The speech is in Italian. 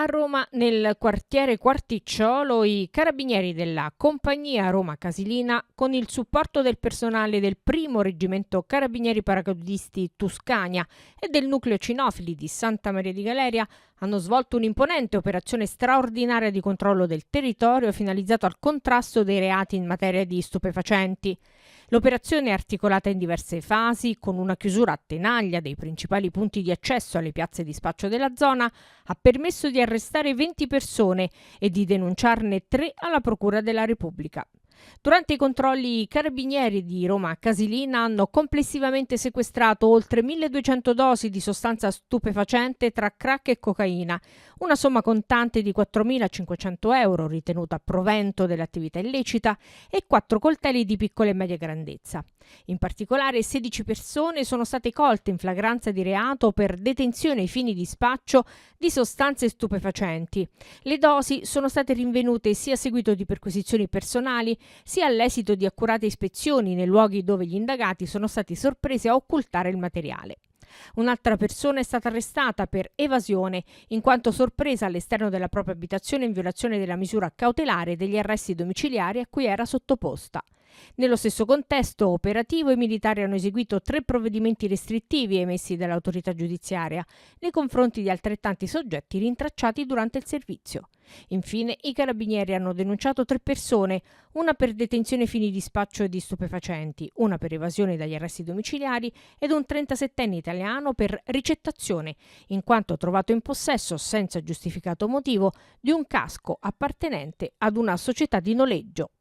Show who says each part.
Speaker 1: A Roma, nel quartiere Quarticciolo, i carabinieri della compagnia Roma Casilina, con il supporto del personale del primo reggimento carabinieri paracadutisti Tuscania e del nucleo cinofili di Santa Maria di Galeria, hanno svolto un'imponente operazione straordinaria di controllo del territorio finalizzato al contrasto dei reati in materia di stupefacenti. L'operazione è articolata in diverse fasi, con una chiusura a tenaglia dei principali punti di accesso alle piazze di spaccio della zona, ha permesso di arrestare 20 persone e di denunciarne 3 alla Procura della Repubblica. Durante i controlli, i carabinieri di Roma Casilina hanno complessivamente sequestrato oltre 1200 dosi di sostanza stupefacente tra crack e cocaina, una somma contante di 4.500 euro ritenuta a provento dell'attività illecita e 4 coltelli di piccola e media grandezza. In particolare 16 persone sono state colte in flagranza di reato per detenzione ai fini di spaccio di sostanze stupefacenti. Le dosi sono state rinvenute sia a seguito di perquisizioni personali sia all'esito di accurate ispezioni nei luoghi dove gli indagati sono stati sorpresi a occultare il materiale. Un'altra persona è stata arrestata per evasione, in quanto sorpresa all'esterno della propria abitazione in violazione della misura cautelare degli arresti domiciliari a cui era sottoposta. Nello stesso contesto operativo, i militari hanno eseguito 3 provvedimenti restrittivi emessi dall'autorità giudiziaria nei confronti di altrettanti soggetti rintracciati durante il servizio. Infine, i carabinieri hanno denunciato 3 persone, una per detenzione ai fini di spaccio di stupefacenti, una per evasione dagli arresti domiciliari ed un 37enne italiano per ricettazione, in quanto trovato in possesso, senza giustificato motivo, di un casco appartenente ad una società di noleggio.